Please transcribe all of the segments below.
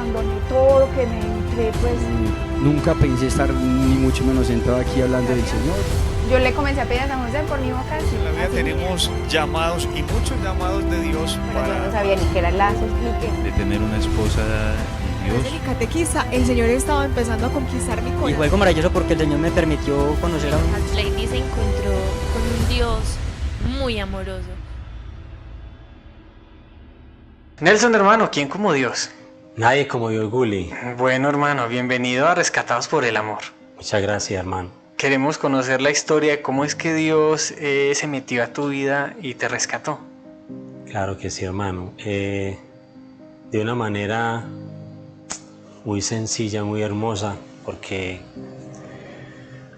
abandoné todo, que me entré pues... Nunca pensé estar ni mucho menos sentado aquí hablando del Señor. Yo le comencé a pedir a San José por mi vocación. En la vida tenemos llamados y muchos llamados de Dios Pero yo no sabía ni qué era el lazo, explique. De tener una esposa de Dios. El catequista, el Señor estaba empezando a conquistar mi corazón. Y fue algo maravilloso porque el Señor me permitió conocer a un... Lady se encontró con un Dios muy amoroso. Nelson, hermano, ¿quién como Dios? Nadie como Dios, Guli. Bueno, hermano, bienvenido a Rescatados por el Amor. Muchas gracias, hermano. Queremos conocer la historia de cómo es que Dios se metió a tu vida y te rescató. Claro que sí, hermano. De una manera muy sencilla, muy hermosa, porque,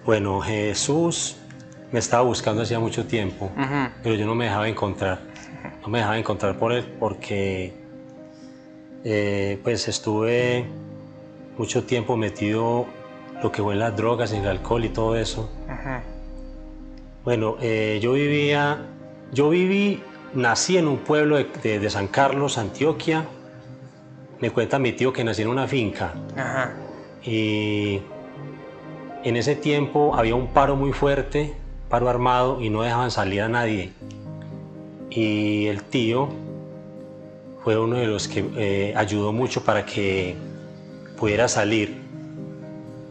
bueno, Jesús me estaba buscando hacía mucho tiempo, pero yo no me dejaba encontrar. No me dejaba encontrar por él porque pues estuve mucho tiempo metido lo que fue en las drogas, en el alcohol y todo eso. Bueno, nací en un pueblo de San Carlos, Antioquia. Me cuenta mi tío que nací en una finca. Y en ese tiempo había un paro muy fuerte, paro armado, y no dejaban salir a nadie. Y el tío fue uno de los que ayudó mucho para que pudiera salir,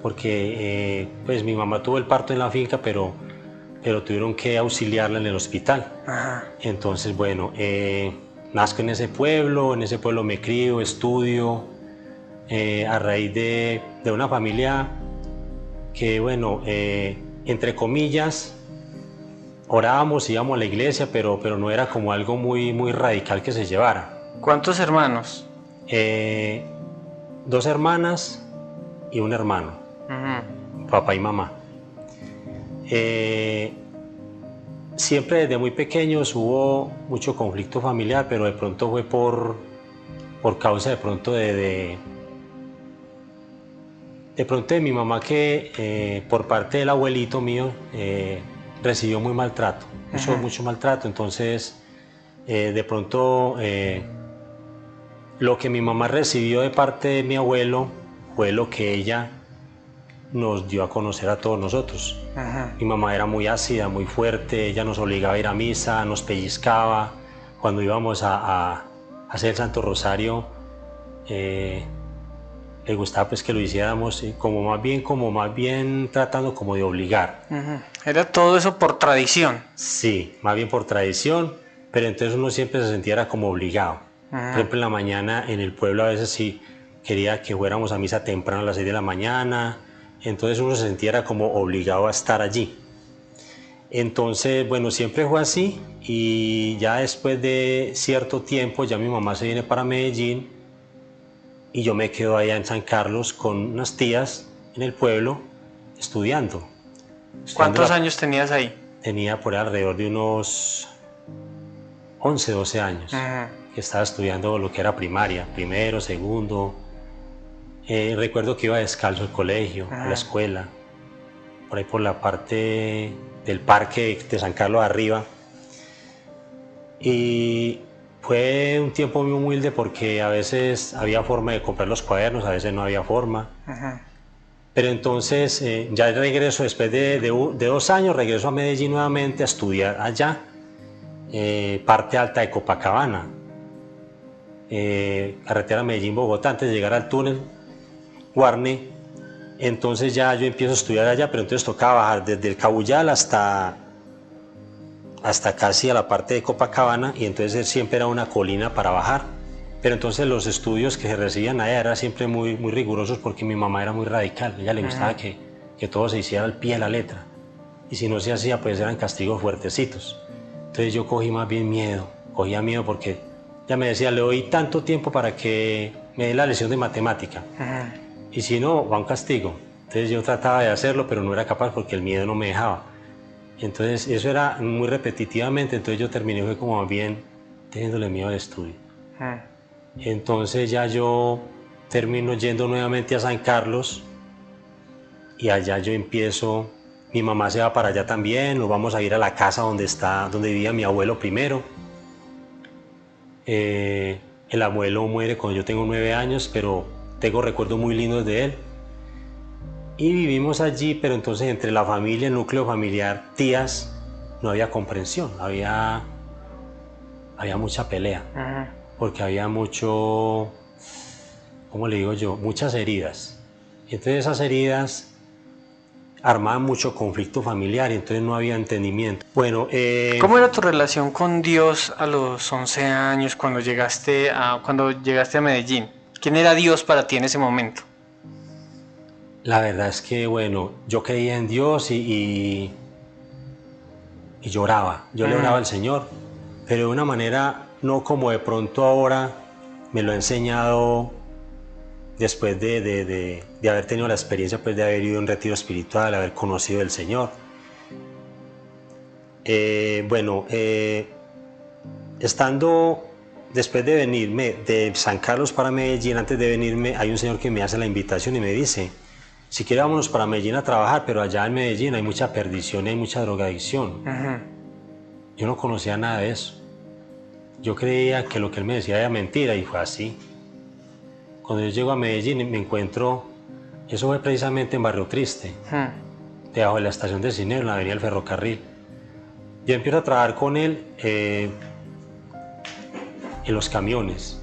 porque pues mi mamá tuvo el parto en la finca, pero tuvieron que auxiliarla en el hospital. Entonces, bueno, nazco en ese pueblo me crío, estudio, a raíz de una familia que, bueno, entre comillas, orábamos, íbamos a la iglesia, pero no era como algo muy, muy radical que se llevara. ¿Cuántos hermanos? 2 hermanas y un hermano, papá y mamá. Siempre desde muy pequeños hubo mucho conflicto familiar, pero de pronto fue por causa de pronto de mi mamá, que por parte del abuelito mío recibió muy maltrato, mucho maltrato. Entonces de pronto lo que mi mamá recibió de parte de mi abuelo fue lo que ella nos dio a conocer a todos nosotros. Mi mamá era muy ácida, muy fuerte, ella nos obligaba a ir a misa, nos pellizcaba. Cuando íbamos a hacer el Santo Rosario, le gustaba pues que lo hiciéramos como más bien tratando como de obligar. ¿Era todo eso por tradición? Sí, más bien por tradición, pero entonces uno siempre se sentía era como obligado. Por ejemplo, en la mañana en el pueblo a veces sí quería que fuéramos a misa temprano a las 6 de la mañana, entonces uno se sentía era como obligado a estar allí. Entonces, bueno, siempre fue así, y ya después de cierto tiempo ya mi mamá se viene para Medellín y yo me quedo allá en San Carlos con unas tías en el pueblo estudiando. ¿Cuántos años tenías ahí? Tenía por alrededor de unos 11, 12 años. Que estaba estudiando lo que era primaria, primero, segundo. Recuerdo que iba descalzo al colegio, a la escuela, por ahí por la parte del parque de San Carlos arriba. Y fue un tiempo muy humilde porque a veces había forma de comprar los cuadernos, a veces no había forma. Pero entonces ya regreso, después de 2 años, regreso a Medellín nuevamente a estudiar allá, parte alta de Copacabana, carretera Medellín-Bogotá, antes de llegar al túnel Guarne. Entonces ya yo empiezo a estudiar allá, pero entonces tocaba bajar desde el Cabullal hasta casi a la parte de Copacabana, y entonces siempre era una colina para bajar. Pero entonces los estudios que se recibían allá eran siempre muy, muy rigurosos, porque mi mamá era muy radical. A ella le gustaba que todo se hiciera al pie de la letra, y si no se hacía pues eran castigos fuertecitos. Entonces yo cogía miedo porque ella me decía: le doy tanto tiempo para que me dé la lección de matemática, y si no, va un castigo. Entonces yo trataba de hacerlo, pero no era capaz porque el miedo no me dejaba. Entonces eso era muy repetitivamente, entonces yo terminé fue como bien teniéndole miedo al estudio. Entonces ya yo termino yendo nuevamente a San Carlos, y allá yo empiezo, mi mamá se va para allá también, nos vamos a ir a la casa donde vivía mi abuelo primero. El abuelo muere cuando yo tengo 9 años, pero tengo recuerdos muy lindos de él. Y vivimos allí, pero entonces entre la familia, el núcleo familiar, tías, no había comprensión, había mucha pelea, porque había mucho, ¿cómo le digo yo? Muchas heridas. Y entonces esas heridas armaban mucho conflicto familiar y entonces no había entendimiento. Bueno, ¿cómo era tu relación con Dios a los 11 años cuando llegaste a Medellín? ¿Quién era Dios para ti en ese momento? La verdad es que, bueno, yo creía en Dios y lloraba. Yo le oraba al Señor, pero de una manera no como de pronto ahora me lo ha enseñado después de haber tenido la experiencia pues, de haber ido a un retiro espiritual, haber conocido al Señor. Estando, después de venirme de San Carlos para Medellín, antes de venirme, hay un señor que me hace la invitación y me dice, si quieres vámonos para Medellín a trabajar, pero allá en Medellín hay mucha perdición y hay mucha drogadicción. Yo no conocía nada de eso. Yo creía que lo que él me decía era mentira y fue así. Cuando yo llego a Medellín me encuentro, eso fue precisamente en Barrio Triste, debajo de la estación de Cineo, en la avenida del Ferrocarril. Yo empiezo a trabajar con él en los camiones,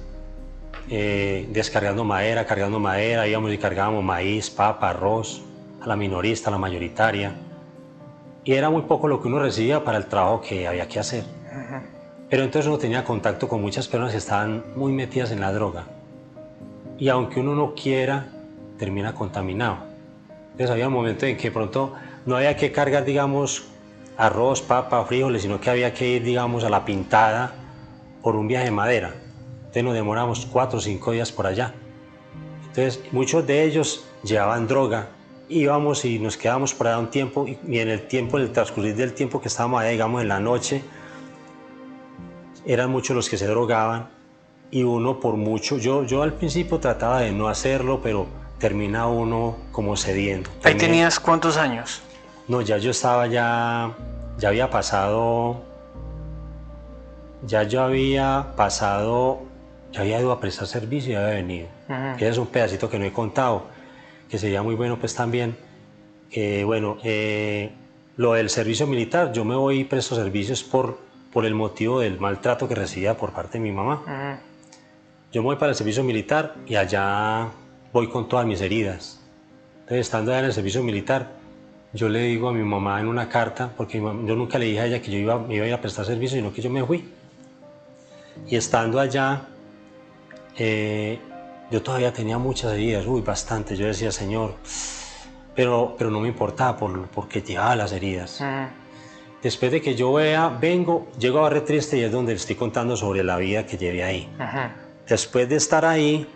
descargando madera, cargando madera, íbamos y cargábamos maíz, papa, arroz, a la minorista, a la mayoritaria. Y era muy poco lo que uno recibía para el trabajo que había que hacer. Pero entonces uno tenía contacto con muchas personas que estaban muy metidas en la droga. Y aunque uno no quiera, termina contaminado. Entonces había un momento en que pronto no había que cargar, digamos, arroz, papa, frijoles, sino que había que ir, digamos, a la Pintada por un viaje de madera. Entonces nos demoramos 4 o 5 días por allá. Entonces muchos de ellos llevaban droga. Íbamos y nos quedábamos por allá un tiempo y en el transcurrir del tiempo que estábamos allá, digamos, en la noche, eran muchos los que se drogaban. Y uno por mucho, yo al principio trataba de no hacerlo, pero termina uno como cediendo. ¿Ahí tenías cuántos años? No, ya yo estaba, ya había pasado, ya había ido a prestar servicio y ya había venido. Ese es un pedacito que no he contado, que sería muy bueno pues también. Lo del servicio militar, yo me voy y presto servicios por el motivo del maltrato que recibía por parte de mi mamá. Yo me voy para el servicio militar y allá voy con todas mis heridas. Entonces, estando allá en el servicio militar, yo le digo a mi mamá en una carta, porque yo nunca le dije a ella que me iba a ir a prestar servicio, sino que yo me fui. Y estando allá, yo todavía tenía muchas heridas, bastante. Yo decía, Señor, pero no me importaba porque llevaba las heridas. Después de que yo llego a Barrio Triste y es donde estoy contando sobre la vida que llevé ahí. Después de estar ahí,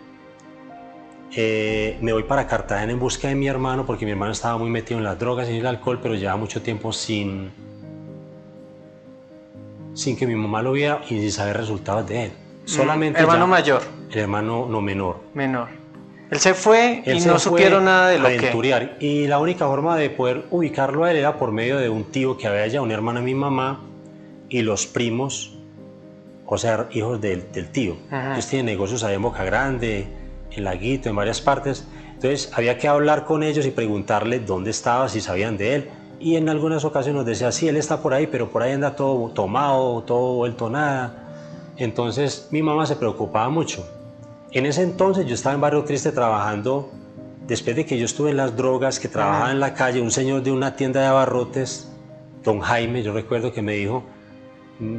me voy para Cartagena en busca de mi hermano, porque mi hermano estaba muy metido en las drogas y en el alcohol, pero llevaba mucho tiempo sin que mi mamá lo viera y sin saber resultados de él. Solamente ¿Hermano mayor? El hermano no menor. Menor. Él se fue y no supieron nada de lo que... Aventuriar. Y la única forma de poder ubicarlo a él era por medio de un tío que había allá, un hermano de mi mamá, y los primos, o sea, hijos del tío. Ellos tienen negocios allá en Boca Grande, en Laguito, en varias partes. Entonces había que hablar con ellos y preguntarle dónde estaba, si sabían de él. Y en algunas ocasiones nos decía, sí, él está por ahí, pero por ahí anda todo tomado, todo vuelto nada. Entonces mi mamá se preocupaba mucho. En ese entonces yo estaba en Barrio Triste trabajando, después de que yo estuve en las drogas, que trabajaba en la calle, un señor de una tienda de abarrotes, don Jaime, yo recuerdo que me dijo,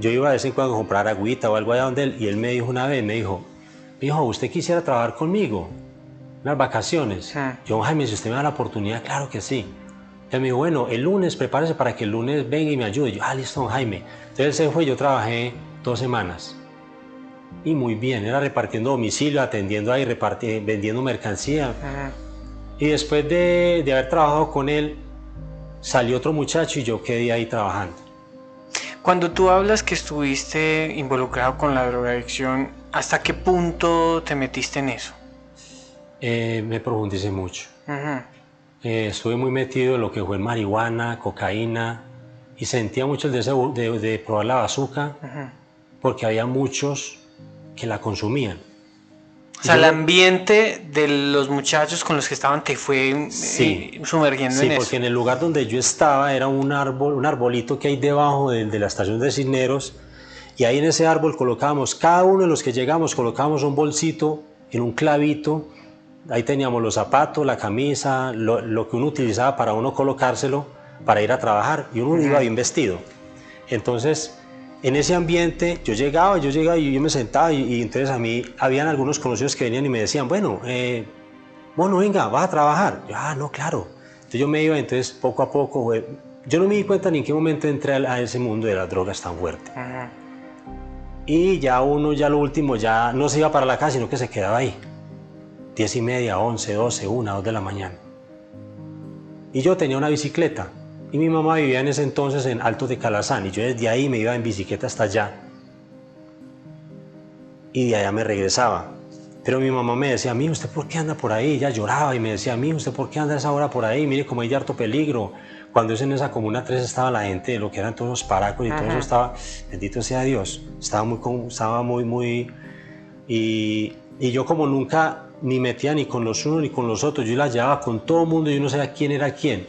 yo iba de vez en cuando a comprar agüita o algo allá donde él, y él me dijo una vez, me dijo, ¿usted quisiera trabajar conmigo? Unas vacaciones. Yo, don Jaime, si usted me da la oportunidad, claro que sí. Entonces me dijo, bueno, el lunes prepárese para que el lunes venga y me ayude. Yo, listo, don Jaime. Entonces él se fue y yo trabajé 2 semanas. Y muy bien, era repartiendo domicilio, atendiendo ahí, vendiendo mercancía. Y después de haber trabajado con él, salió otro muchacho y yo quedé ahí trabajando. Cuando tú hablas que estuviste involucrado con la drogadicción, ¿hasta qué punto te metiste en eso? Me profundicé mucho. Estuve muy metido en lo que fue marihuana, cocaína, y sentía mucho el deseo de probar la bazuca, porque había muchos que la consumían. O sea, el ambiente de los muchachos con los que estaban te fue sumergiendo Sí, en porque eso. en el lugar donde yo estaba era un árbol, un arbolito que hay debajo de la estación de Cisneros, y ahí en ese árbol colocábamos, cada uno de los que llegamos, colocábamos un bolsito en un clavito, ahí teníamos los zapatos, la camisa, lo que uno utilizaba para uno colocárselo para ir a trabajar, y uno iba bien vestido. Entonces, en ese ambiente yo llegaba y yo me sentaba y entonces a mí habían algunos conocidos que venían y me decían, bueno, venga, vas a trabajar. Yo, no, claro. Entonces yo me iba, entonces poco a poco, yo no me di cuenta ni en qué momento entré a ese mundo de las drogas tan fuerte. Y ya uno, ya lo último, ya no se iba para la casa, sino que se quedaba ahí. 10:30, 11, 12, 1, 2 de la mañana. Y yo tenía una bicicleta. Y mi mamá vivía en ese entonces en Altos de Calazán, y yo desde ahí me iba en bicicleta hasta allá. Y de allá me regresaba. Pero mi mamá me decía, mijo, ¿usted por qué anda por ahí? Ella lloraba y me decía, mijo, ¿usted por qué anda a esa hora por ahí? Mire cómo hay de harto peligro. Cuando en esa Comuna 3 estaba la gente, lo que eran todos los paracos y todo eso estaba, bendito sea Dios, estaba muy... Y yo como nunca ni metía ni con los unos ni con los otros, yo la llevaba con todo el mundo y yo no sabía quién era quién.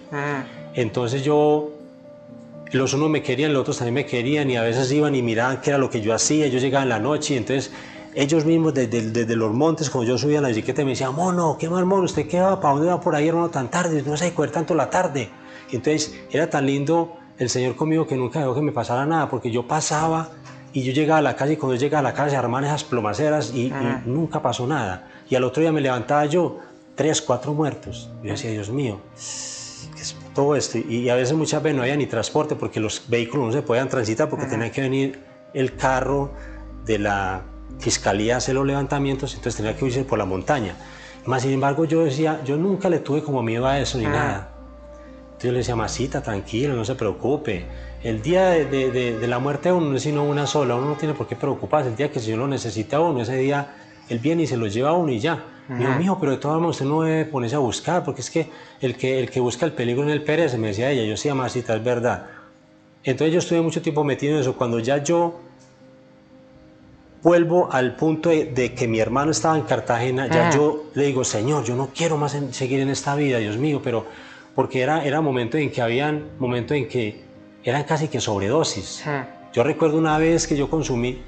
Entonces los unos me querían, los otros también me querían, y a veces iban y miraban qué era lo que yo hacía. Yo llegaba en la noche y entonces ellos mismos desde los montes, cuando yo subía a la bicicleta, me decían, mono, ¿qué más, mono? ¿Usted qué va? ¿Para dónde va por ahí, hermano, tan tarde? No se coger tanto la tarde. Entonces era tan lindo el Señor conmigo que nunca dejó que me pasara nada, porque yo pasaba y yo llegaba a la casa, y cuando yo llegaba a la casa se armaban esas plomaceras y nunca pasó nada. Y al otro día me levantaba yo, 3, 4 muertos. Yo decía, Dios mío, ¿qué es todo esto? Y a veces, muchas veces no había ni transporte, porque los vehículos no se podían transitar, porque tenía que venir el carro de la fiscalía a hacer los levantamientos, entonces tenía que irse por la montaña. Más sin embargo, yo decía, yo nunca le tuve como miedo a eso ni nada. Entonces yo le decía, masita, tranquilo, no se preocupe. El día de la muerte de uno no es sino una sola, uno no tiene por qué preocuparse. El día que el Señor lo necesita a uno, ese día Él viene y se lo lleva a uno y ya. Digo, mijo, pero de todas maneras usted no debe ponerse a buscar, porque es que el que busca el peligro en el perece, me decía ella. Yo sí, masita, es verdad. Entonces yo estuve mucho tiempo metido en eso. Cuando ya yo vuelvo al punto de que mi hermano estaba en Cartagena, ya yo le digo, Señor, yo no quiero más seguir en esta vida, Dios mío, pero porque era momentos en que habían momentos en que eran casi que sobredosis. Yo recuerdo una vez que yo consumí,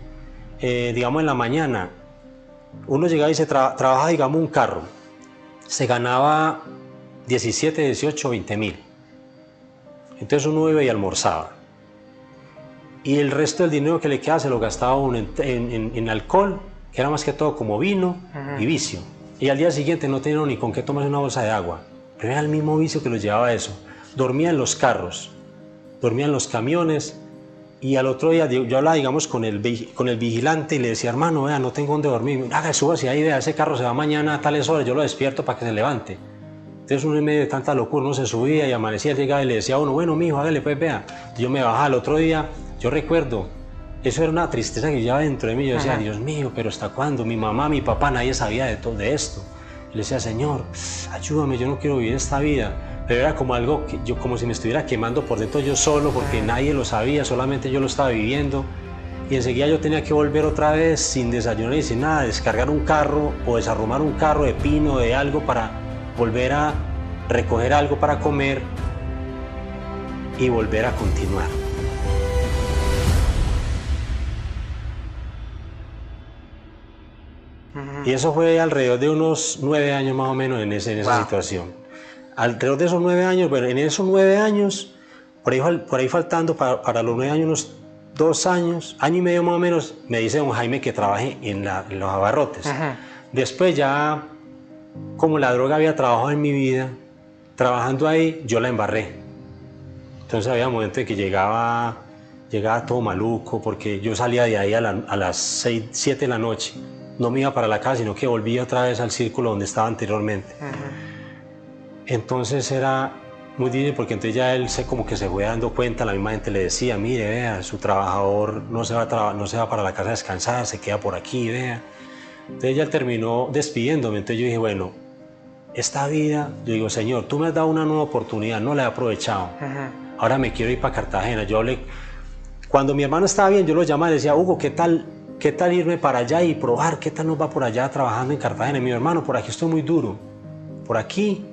digamos en la mañana, uno llegaba y se trabajaba, digamos, un carro, se ganaba 17, 18, 20 mil. Entonces uno iba y almorzaba. Y el resto del dinero que le quedaba se lo gastaba uno en alcohol, que era más que todo como vino y vicio. Y al día siguiente no tenía ni con qué tomarse una bolsa de agua. Pero era el mismo vicio que los llevaba a eso. Dormía en los carros, dormía en los camiones, y al otro día yo hablaba, digamos, con el vigilante y le decía, hermano, vea, no tengo dónde dormir. Haga, súbase ahí, vea, ese carro se va mañana a tales horas, yo lo despierto para que se levante. Entonces uno en medio de tanta locura, uno se subía y amanecía, llegaba y le decía a uno, bueno, mijo, hágale pues, vea. Yo me bajaba al otro día, yo recuerdo, eso era una tristeza que llevaba dentro de mí. Yo decía, Dios mío, pero ¿hasta cuándo? Mi mamá, mi papá, nadie sabía de esto. Le decía, Señor, ayúdame, yo no quiero vivir esta vida. Pero era como algo que yo, como si me estuviera quemando por dentro yo solo, porque nadie lo sabía, solamente yo lo estaba viviendo. Y enseguida yo tenía que volver otra vez sin desayunar y sin nada, descargar un carro o desarrumar un carro de pino, de algo, para volver a recoger algo para comer y volver a continuar. Y eso fue alrededor de unos 9 años más o menos en esa situación. Alrededor de esos 9 años, bueno, en esos 9 años, por ahí faltando para los 9 años, unos 2 años, año y medio más o menos, me dice don Jaime que trabaje en los abarrotes. Después ya, como la droga había trabajado en mi vida, trabajando ahí, yo la embarré. Entonces había momentos en que llegaba todo maluco, porque yo salía de ahí a las 6, 7 de la noche. No me iba para la casa, sino que volvía otra vez al círculo donde estaba anteriormente. Entonces era muy difícil, porque entonces ya él como que se fue dando cuenta, la misma gente le decía, mire, vea, su trabajador no se va para la casa a descansar, se queda por aquí, vea. Entonces ya él terminó despidiéndome. Entonces yo dije, bueno, esta vida, yo digo, Señor, tú me has dado una nueva oportunidad, no la he aprovechado. Ahora me quiero ir para Cartagena. Cuando mi hermano estaba bien, yo lo llamaba y le decía, Hugo, ¿qué tal ¿qué tal irme para allá y probar qué tal nos va por allá trabajando en Cartagena? Y mi hermano, por aquí estoy muy duro, por aquí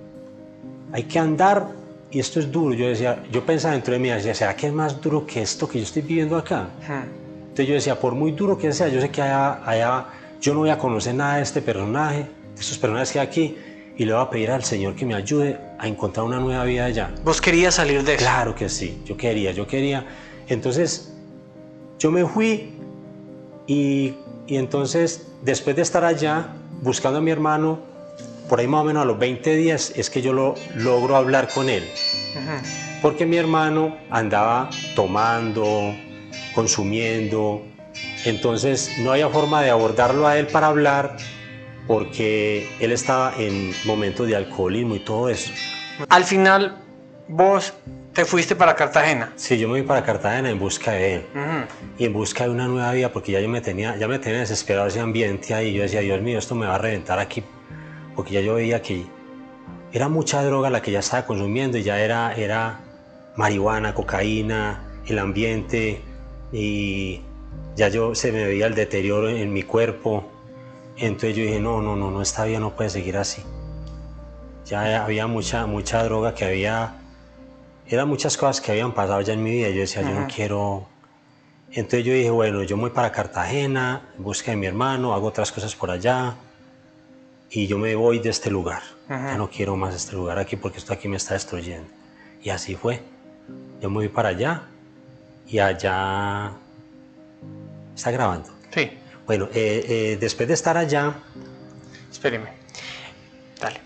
hay que andar y esto es duro. Yo decía, yo pensaba dentro de mí, decía, ¿será que es más duro que esto que yo estoy viviendo acá? Entonces yo decía, por muy duro que sea, yo sé que allá yo no voy a conocer nada de este personaje, de estos personajes que hay aquí, y le voy a pedir al Señor que me ayude a encontrar una nueva vida allá. ¿Vos querías salir de eso? Claro que sí, yo quería. Entonces yo me fui y entonces después de estar allá buscando a mi hermano, por ahí más o menos a los 20 días es que yo logro hablar con él. Porque mi hermano andaba tomando, consumiendo, entonces no había forma de abordarlo a él para hablar porque él estaba en momentos de alcoholismo y todo eso. Al final, vos te fuiste para Cartagena. Sí, yo me fui para Cartagena en busca de él y en busca de una nueva vida porque ya me tenía desesperado ese ambiente ahí. Yo decía, Dios mío, esto me va a reventar aquí, porque ya yo veía que era mucha droga la que ya estaba consumiendo y ya era marihuana, cocaína, el ambiente, y ya se me veía el deterioro en mi cuerpo. Entonces yo dije, no, esta vida no puede seguir así. Ya había mucha droga eran muchas cosas que habían pasado ya en mi vida. Yo decía, yo no quiero. Entonces yo dije, bueno, yo me voy para Cartagena, en busca de mi hermano, hago otras cosas por allá y yo me voy de este lugar. Ya no quiero más este lugar aquí porque esto aquí me está destruyendo. Y así fue. Yo me voy para allá y allá. ¿Está grabando? Sí. Bueno, después de estar allá. Espéreme. Dale.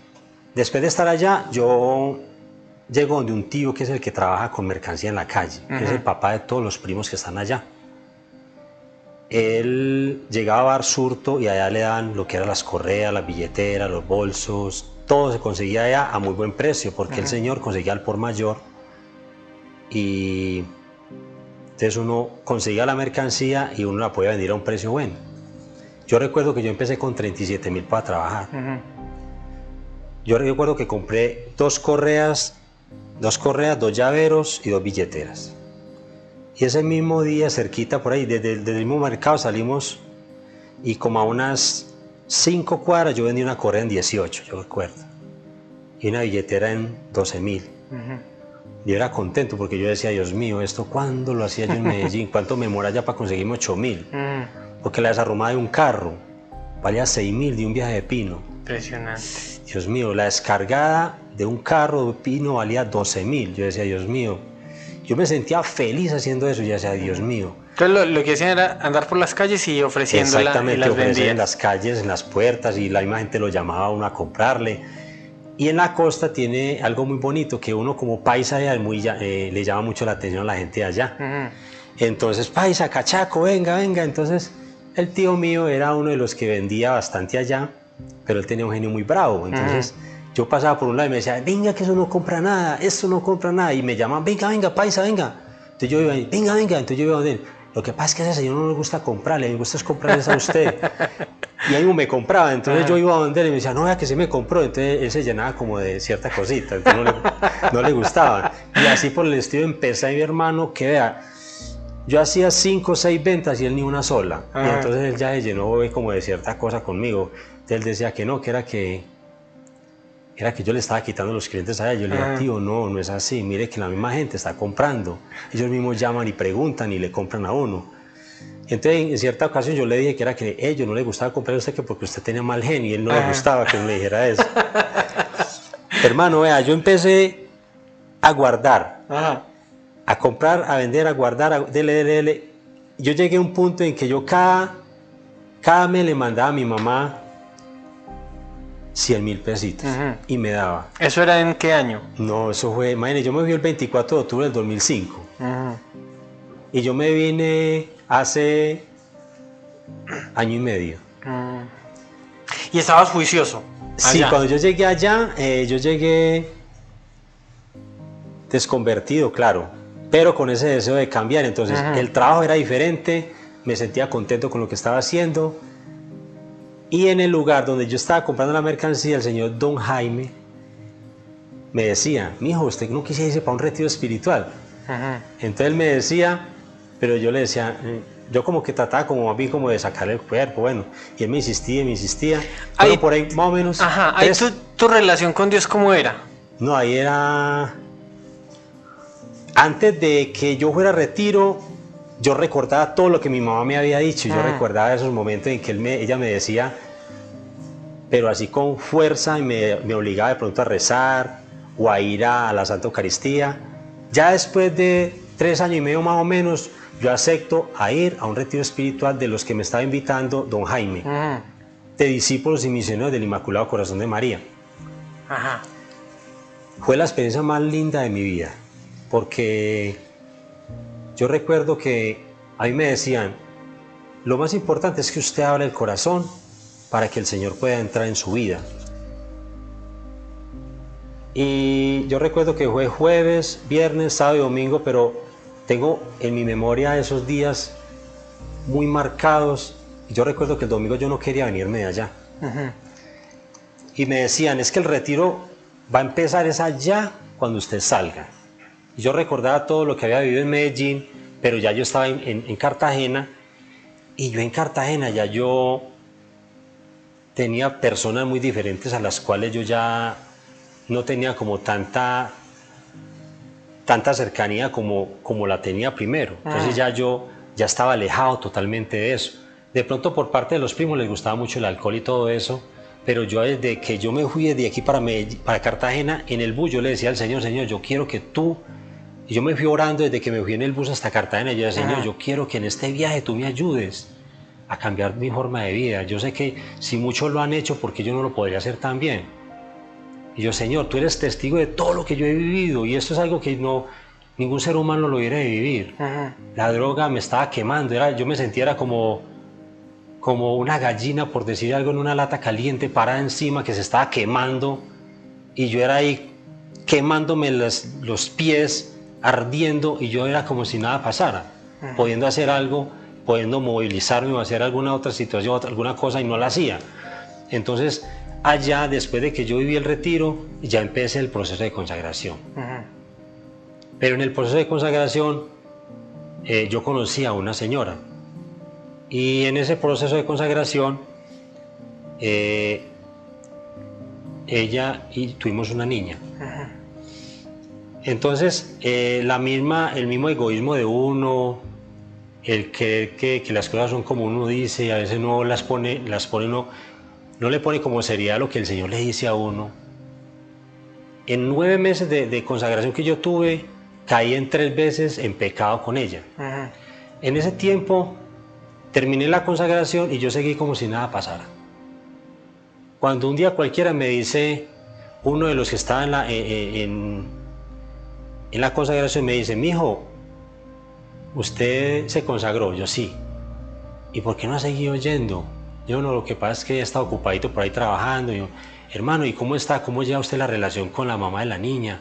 Después de estar allá, yo llego donde un tío que es el que trabaja con mercancía en la calle, que es el papá de todos los primos que están allá. Él llegaba a Bar Surto y allá le daban lo que eran las correas, las billeteras, los bolsos, todo se conseguía allá a muy buen precio, porque el señor conseguía al por mayor y entonces uno conseguía la mercancía y uno la podía vender a un precio bueno. Yo recuerdo que yo empecé con 37.000 para trabajar. Yo recuerdo que compré dos correas, 2 llaveros y 2 billeteras. Y ese mismo día, cerquita por ahí, desde el mismo mercado salimos y como a unas 5 cuadras yo vendí una correa en 18, yo recuerdo. Y una billetera en 12.000. Yo era contento porque yo decía, Dios mío, ¿esto cuándo lo hacía yo en Medellín? ¿Cuánto me demora ya para conseguirme 8.000? Porque la desarrumada de un carro valía 6.000 de un viaje de pino. Impresionante. Dios mío, la descargada de un carro de pino valía 12.000. Yo decía, Dios mío, yo me sentía feliz haciendo eso. Yo decía, Dios mío. Entonces lo que hacían era andar por las calles y ofreciéndola. Exactamente, y las ofrecer vendían en las calles, en las puertas, y la misma gente lo llamaba a uno a comprarle. Y en la costa tiene algo muy bonito, que uno como paisa le llama mucho la atención a la gente de allá. Entonces, paisa, cachaco, venga. Entonces, el tío mío era uno de los que vendía bastante allá, pero él tenía un genio muy bravo. Entonces, yo pasaba por un lado y me decía, venga, que eso no compra nada, esto no compra nada. Y me llamaban, venga, paisa, venga. Entonces yo iba, venga. Entonces yo iba donde él. Lo que pasa es que a ese señor no le gusta comprarle, le gusta es comprarles a usted. Y ahí me compraba, entonces yo iba a donde él y me decía, no, vea que se me compró. Entonces él se llenaba como de cierta cosita, entonces no le gustaba. Y así por el estilo empecé a mi hermano, que vea, yo hacía 5 o 6 ventas y él ni una sola. Y entonces él ya se llenó como de cierta cosa conmigo. Entonces él decía que no, que era que yo le estaba quitando los clientes a él. Yo le dije, tío, no es así, mire que la misma gente está comprando. Ellos mismos llaman y preguntan y le compran a uno. Entonces, en cierta ocasión yo le dije que era que a ellos no les gustaba comprar a usted que porque usted tenía mal genio y él no le gustaba que uno le dijera eso. Hermano, vea, yo empecé a guardar, a comprar, a vender, a guardar, dele. Yo llegué a un punto en que yo cada mes le mandaba a mi mamá 100.000 pesitos y me daba. ¿Eso era en qué año? No, eso fue, imagínate, yo me fui el 24 de octubre del 2005 y yo me vine hace año y medio. ¿Y estabas juicioso? Sí, allá. Cuando yo llegué allá, yo llegué desconvertido, claro, pero con ese deseo de cambiar. Entonces el trabajo era diferente, me sentía contento con lo que estaba haciendo. Y en el lugar donde yo estaba comprando la mercancía, el señor Don Jaime me decía, mijo, usted no quisiera irse para un retiro espiritual. Entonces él me decía, pero yo le decía, yo como que trataba como más bien como de sacarle el cuerpo, bueno, y él me insistía, Ahí- pero por ahí más o menos. Ajá, ahí tu relación con Dios, ¿cómo era? No, ahí era. Antes de que yo fuera a retiro, yo recordaba todo lo que mi mamá me había dicho. Yo recordaba esos momentos en que ella me decía, pero así con fuerza, y me obligaba de pronto a rezar o a ir a la Santa Eucaristía. Ya después de 3 años y medio más o menos, yo acepto a ir a un retiro espiritual de los que me estaba invitando don Jaime, de discípulos y misioneros del Inmaculado Corazón de María. Ajá. Fue la experiencia más linda de mi vida, porque yo recuerdo que a mí me decían, lo más importante es que usted abra el corazón para que el Señor pueda entrar en su vida. Y yo recuerdo que fue jueves, viernes, sábado y domingo, pero tengo en mi memoria esos días muy marcados. Y yo recuerdo que el domingo yo no quería venirme de allá. Y me decían, es que el retiro va a empezar es allá cuando usted salga. Y yo recordaba todo lo que había vivido en Medellín, pero ya yo estaba en Cartagena, y yo en Cartagena ya yo tenía personas muy diferentes a las cuales yo ya no tenía como tanta cercanía como la tenía primero. Entonces ya estaba alejado totalmente de eso. De pronto por parte de los primos les gustaba mucho el alcohol y todo eso, pero yo desde que yo me fui de aquí para Cartagena, en el bus yo le decía al Señor, Señor, yo quiero que tú, y yo me fui orando desde que me fui en el bus hasta Cartagena, yo decía, Señor, yo quiero que en este viaje tú me ayudes a cambiar mi forma de vida. Yo sé que si muchos lo han hecho, porque yo no lo podría hacer tan bien. Y yo, Señor, tú eres testigo de todo lo que yo he vivido, y esto es algo que ningún ser humano lo hubiera de vivir. La droga me estaba quemando, yo me sentía como una gallina, por decir algo, en una lata caliente parada encima que se estaba quemando, y yo era ahí quemándome los pies, ardiendo, y yo era como si nada pasara, pudiendo hacer algo, pudiendo movilizarme o hacer alguna otra situación, alguna cosa, y no la hacía. Entonces, allá, después de que yo viví el retiro, ya empecé el proceso de consagración. Pero en el proceso de consagración, yo conocí a una señora. Y en ese proceso de consagración, ella y tuvimos una niña. Entonces, el mismo egoísmo de uno, el creer que las cosas son como uno dice, y a veces no las pone uno, no le pone como seriedad lo que el Señor le dice a uno. En 9 meses de consagración que yo tuve, caí en 3 veces en pecado con ella. En ese tiempo terminé la consagración y yo seguí como si nada pasara. Cuando un día cualquiera me dice, uno de los que estaba en la consagración me dice, mijo, ¿usted se consagró? Yo sí. ¿Y por qué no ha seguido yendo? Yo no, lo que pasa es que he estado ocupadito por ahí trabajando. Yo, hermano, ¿y cómo está? ¿Cómo lleva usted la relación con la mamá de la niña?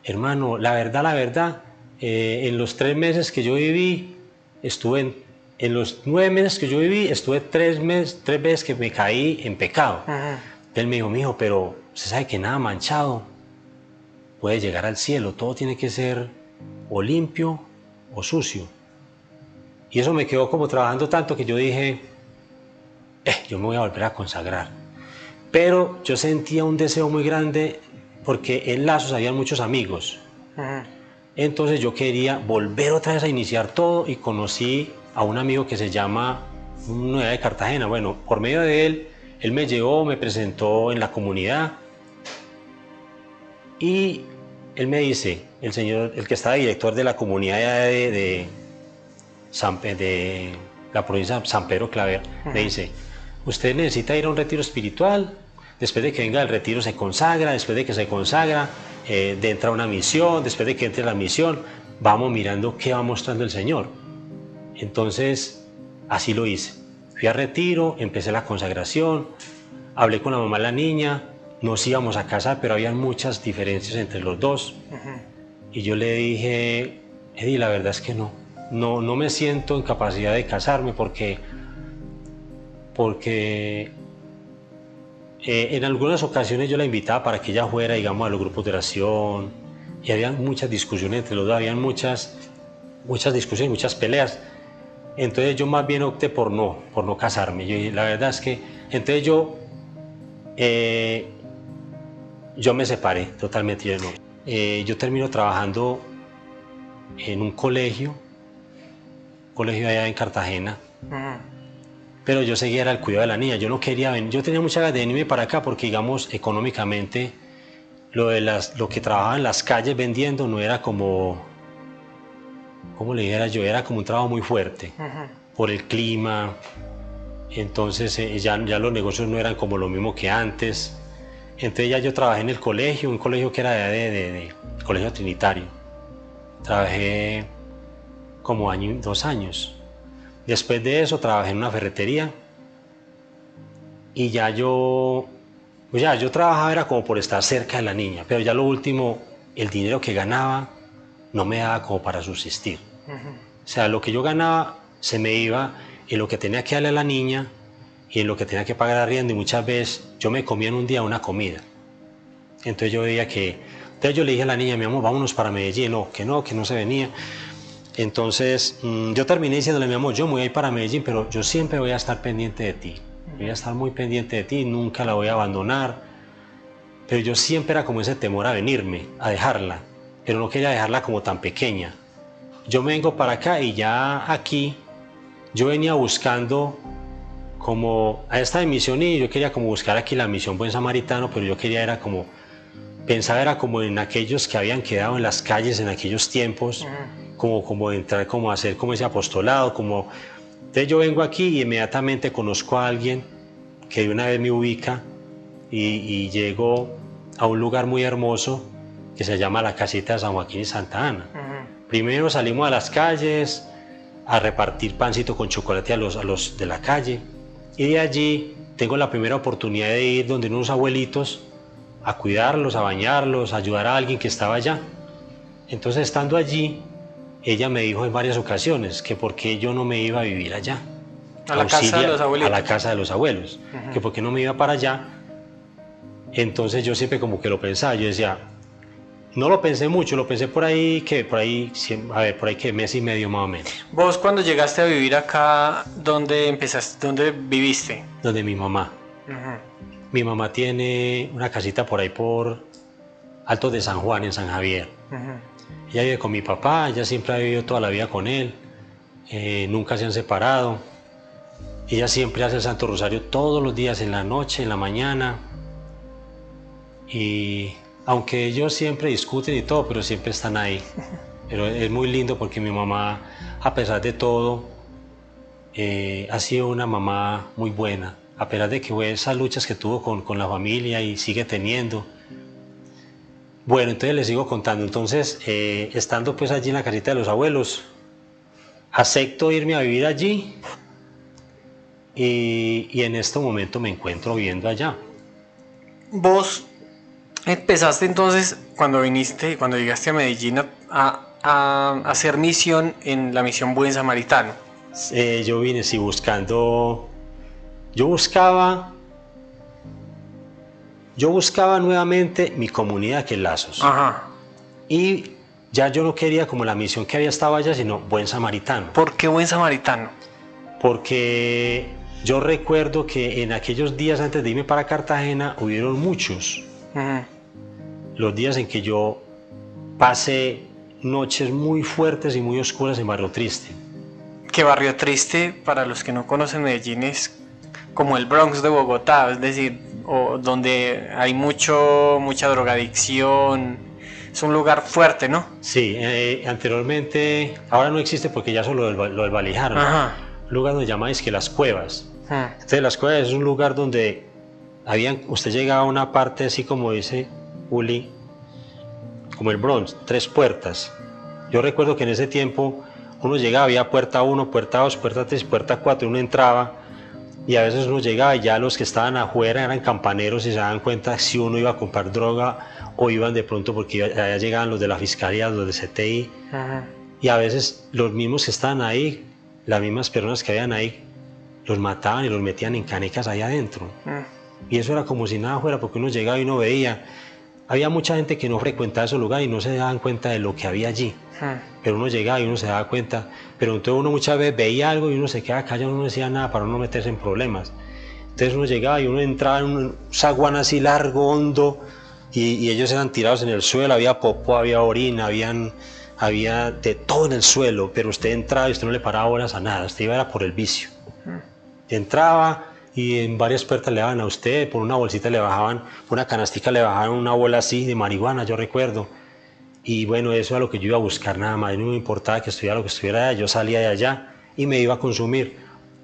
Hermano, la verdad, en los 3 meses que yo viví, en los 9 meses que yo viví, estuve 3 veces que me caí en pecado. Él me dijo, mijo, pero usted sabe que nada manchado puede llegar al cielo, todo tiene que ser o limpio o sucio. Y eso me quedó como trabajando tanto que yo dije, yo me voy a volver a consagrar. Pero yo sentía un deseo muy grande porque en Lazos había muchos amigos. Entonces yo quería volver otra vez a iniciar todo y conocí a un amigo que se llama Nueva de Cartagena. Bueno, por medio de él me llevó, me presentó en la comunidad y él me dice, el señor, el que estaba director de la comunidad de la provincia de San Pedro Claver, me dice, usted necesita ir a un retiro espiritual, después de que venga del retiro se consagra, después de que se consagra, entra a una misión, después de que entre la misión, vamos mirando qué va mostrando el Señor. Entonces, así lo hice. Fui a retiro, empecé la consagración, hablé con la mamá de la niña, nos íbamos a casar, pero había muchas diferencias entre los dos. Y yo le dije, Eddie, la verdad es que no me siento en capacidad de casarme porque en algunas ocasiones yo la invitaba para que ella fuera, digamos, a los grupos de oración, y había muchas discusiones entre los dos, habían muchas discusiones, muchas peleas, Entonces yo más bien opté por no casarme. La verdad es que, entonces yo me separé totalmente. Yo termino trabajando en un colegio allá en Cartagena, pero yo seguía era el cuidado de la niña. Yo no quería venir, yo tenía muchas ganas de venirme para acá porque, digamos, económicamente lo que trabajaba en las calles vendiendo no era como, ¿cómo le dijera yo? Era como un trabajo muy fuerte por el clima. Entonces ya los negocios no eran como lo mismo que antes. Entonces ya yo trabajé en el colegio, un colegio que era de Colegio Trinitario. Trabajé como 2 años. Después de eso trabajé en una ferretería y yo trabajaba era como por estar cerca de la niña, pero ya lo último, el dinero que ganaba no me daba como para subsistir. O sea, lo que yo ganaba se me iba en lo que tenía que darle a la niña y en lo que tenía que pagar arriendo, y muchas veces yo me comía en un día una comida. Entonces yo veía entonces yo le dije a la niña, mi amor, vámonos para Medellín, que no se venía. Entonces yo terminé diciéndole, mi amor, yo me voy a ir para Medellín, pero yo siempre voy a estar pendiente de ti. Voy a estar muy pendiente de ti, nunca la voy a abandonar. Pero yo siempre era como ese temor a venirme, a dejarla, pero no quería dejarla como tan pequeña. Yo me vengo para acá y ya aquí yo venía buscando como a esta misión, y yo quería como buscar aquí la misión Buen Samaritano, pero yo quería era como, pensaba era como en aquellos que habían quedado en las calles en aquellos tiempos, como entrar, como hacer como ese apostolado, como... Entonces yo vengo aquí y inmediatamente conozco a alguien que de una vez me ubica y llego a un lugar muy hermoso que se llama la Casita de San Joaquín y Santa Ana. Primero salimos a las calles a repartir pancito con chocolate a los de la calle, y de allí tengo la primera oportunidad de ir donde unos abuelitos a cuidarlos, a bañarlos, a ayudar a alguien que estaba allá. Entonces, estando allí, ella me dijo en varias ocasiones que por qué yo no me iba a vivir allá. A la casa de los abuelitos. A la casa de los abuelos. Que por qué no me iba para allá. Entonces yo siempre como que lo pensaba, yo decía, no lo pensé mucho, lo pensé por ahí que mes y medio más o menos. ¿Vos cuando llegaste a vivir acá, dónde viviste? Donde mi mamá. Mi mamá tiene una casita por ahí por Altos de San Juan, en San Javier. Ella vive con mi papá, ella siempre ha vivido toda la vida con él, nunca se han separado. Ella siempre hace el Santo Rosario todos los días, en la noche, en la mañana. Y aunque ellos siempre discuten y todo, pero siempre están ahí. Pero es muy lindo porque mi mamá, a pesar de todo, ha sido una mamá muy buena. A pesar de que fue esas luchas que tuvo con la familia y sigue teniendo. Bueno, entonces les sigo contando. Entonces, estando pues allí en la casita de los abuelos, acepto irme a vivir allí y en este momento me encuentro viviendo allá. Vos empezaste entonces, cuando llegaste a Medellín, a hacer misión en la misión Buen Samaritano. Yo vine buscando, yo buscaba nuevamente mi comunidad, que es Lazos. Y ya yo no quería como la misión que había estado allá, sino Buen Samaritano. ¿Por qué Buen Samaritano? Porque yo recuerdo que en aquellos días antes de irme para Cartagena hubieron muchos. Los días en que yo pasé noches muy fuertes y muy oscuras en Barrio Triste. Que Barrio Triste, para los que no conocen Medellín, es como el Bronx de Bogotá, es decir, donde hay mucha drogadicción. Es un lugar fuerte, ¿no? Sí, anteriormente, ahora no existe porque ya solo lo desvalijaron. Un lugar donde llamáis que Las Cuevas. Entonces Las Cuevas es un lugar donde usted llegaba a una parte así como dice Uli, como el Bronx, 3 puertas. Yo recuerdo que en ese tiempo uno llegaba, había puerta 1, puerta 2, puerta 3, puerta 4, uno entraba y a veces uno llegaba y ya los que estaban afuera eran campaneros y se daban cuenta si uno iba a comprar droga o iban de pronto porque allá llegaban los de la fiscalía, los de CTI. Y a veces los mismos que estaban ahí, las mismas personas que habían ahí, los mataban y los metían en canecas ahí adentro. Y eso era como si nada fuera, porque uno llegaba y uno veía. había mucha gente que no frecuentaba esos lugares y no se daban cuenta de lo que había allí. Pero uno llegaba y uno se daba cuenta, pero entonces uno muchas veces veía algo y uno se quedaba callado, uno no decía nada para no meterse en problemas. Entonces uno llegaba y uno entraba en un zaguán así largo, hondo, y ellos eran tirados en el suelo, había popó, había orina, había de todo en el suelo, pero usted entraba y usted no le paraba bolas a nada, usted iba era por el vicio. Entraba y en varias puertas le daban a usted, por una bolsita le bajaban, por una canastica le bajaban una bola así de marihuana, yo recuerdo. Y bueno, eso era lo que yo iba a buscar nada más, no me importaba que estuviera lo que estuviera allá, yo salía de allá y me iba a consumir.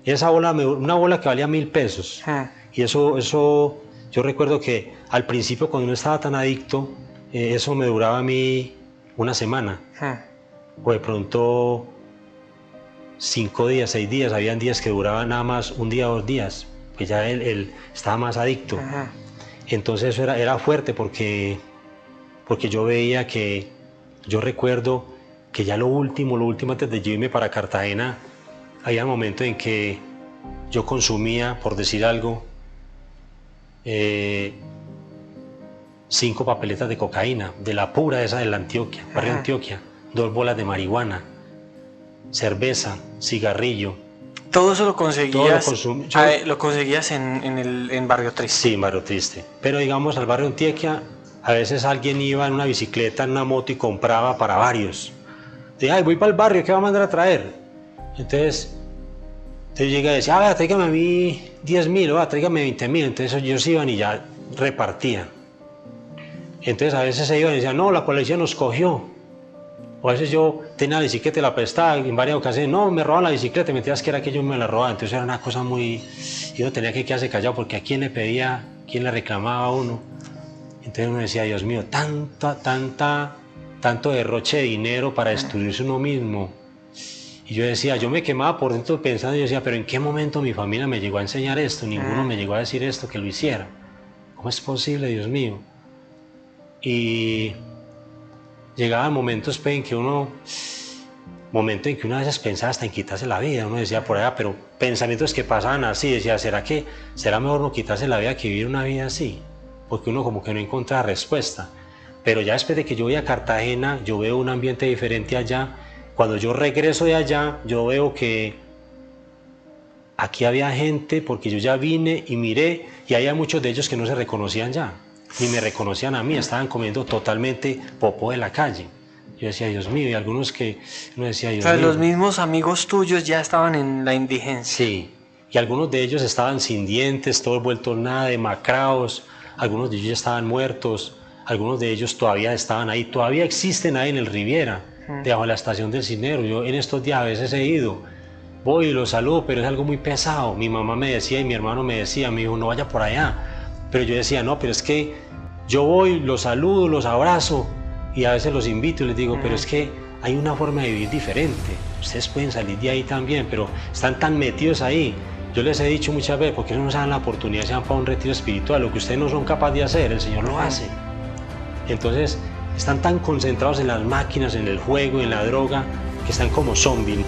Esa bola, una bola que valía 1.000 pesos. Y eso, yo recuerdo que al principio cuando no estaba tan adicto, eso me duraba a mí una semana. O de pronto 5 días, 6 días, habían días que duraban nada más 1 día, 2 días, que ya él estaba más adicto. Entonces eso era fuerte porque yo veía que, yo recuerdo que ya lo último antes de yo irme para Cartagena, había momentos en que yo consumía, por decir algo, 5 papeletas de cocaína, de la pura esa de la Antioquia, barrio Antioquia, 2 bolas de marihuana, cerveza, cigarrillo. ¿Todo eso lo conseguías, yo, lo conseguías en Barrio Triste? Sí, en Barrio Triste. Pero digamos, al barrio Antioquia, a veces alguien iba en una bicicleta, en una moto y compraba para varios. Dije, ay, voy para el barrio, ¿qué va a mandar a traer? Entonces yo llegué y decía, vea, tráigame a mí 10.000, tráigame 20.000. Entonces ellos iban y ya repartían. Entonces a veces se iban y decían, no, la policía nos cogió. O a veces yo tenía la bicicleta y la prestaba, en varias ocasiones, no, me roban la bicicleta, y me decías que era que yo me la robaba. Entonces era una cosa muy... Yo no tenía que quedarse callado porque a quién le pedía, quién le reclamaba a uno. Entonces uno decía, Dios mío, tanto derroche de dinero para destruirse uno mismo. Y yo decía, yo me quemaba por dentro pensando, yo decía, pero ¿en qué momento mi familia me llegó a enseñar esto? Ninguno me llegó a decir esto, que lo hiciera. ¿Cómo es posible, Dios mío? Y llegaban momentos en que uno a veces pensaba hasta en quitarse la vida. Uno decía por allá, pero pensamientos que pasaban así, decía, ¿será mejor no quitarse la vida que vivir una vida así? Porque uno como que no encontraba respuesta. Pero ya después de que yo voy a Cartagena, yo veo un ambiente diferente allá. Cuando yo regreso de allá, yo veo que aquí había gente, porque yo ya vine y miré, y había muchos de ellos que no se reconocían ya, ni me reconocían a mí, estaban comiendo totalmente popó de la calle. Yo decía, Dios mío, y algunos que uno decía, Dios mío. Los mismos amigos tuyos ya estaban en la indigencia. Sí, y algunos de ellos estaban sin dientes, todos vueltos nada, demacrados, algunos de ellos ya estaban muertos, algunos de ellos todavía estaban ahí, todavía existen ahí en el Riviera, debajo de la estación del Cinero. Yo en estos días a veces he ido, voy y los saludo, pero es algo muy pesado. Mi mamá me decía y mi hermano me decía, mi hijo, no vaya por allá. Pero yo decía, no, pero es que yo voy, los saludo, los abrazo y a veces los invito y les digo, pero es que hay una forma de vivir diferente. Ustedes pueden salir de ahí también, pero están tan metidos ahí. Yo les he dicho muchas veces, ¿por qué no nos dan la oportunidad, se van para un retiro espiritual? Lo que ustedes no son capaces de hacer, el Señor lo hace. Entonces, están tan concentrados en las máquinas, en el juego, en la droga, que están como zombies.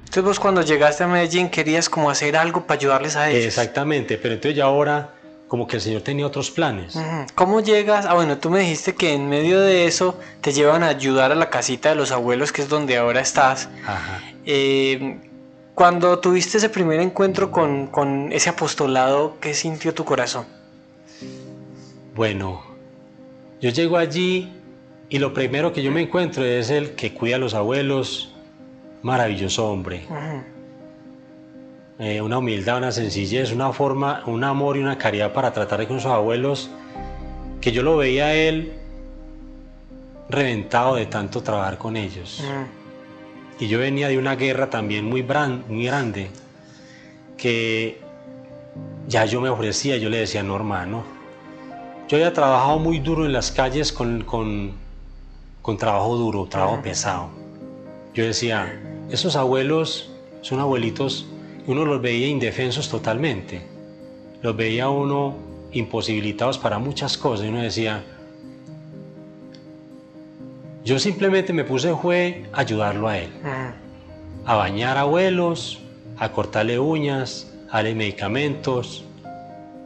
Entonces vos cuando llegaste a Medellín querías como hacer algo para ayudarles a ellos. Exactamente, pero entonces ya ahora como que el Señor tenía otros planes. ¿Cómo llegas? Ah, bueno, tú me dijiste que en medio de eso te llevan a ayudar a la casita de los abuelos, que es donde ahora estás. Ajá. Cuando tuviste ese primer encuentro con ese apostolado, ¿qué sintió tu corazón? Bueno, yo llego allí y lo primero que yo me encuentro es el que cuida a los abuelos, maravilloso hombre. Una humildad, una sencillez, una forma, un amor y una caridad para tratar con sus abuelos, que yo lo veía a él reventado de tanto trabajar con ellos. Y yo venía de una guerra también muy grande, que ya yo me ofrecía, yo le decía, no, hermano, yo había trabajado muy duro en las calles con trabajo duro, trabajo pesado. Yo decía, esos abuelos son abuelitos, uno los veía indefensos totalmente, los veía uno imposibilitados para muchas cosas, y uno decía, yo simplemente me puse a ayudarlo a él, a bañar abuelos, a cortarle uñas, darle medicamentos.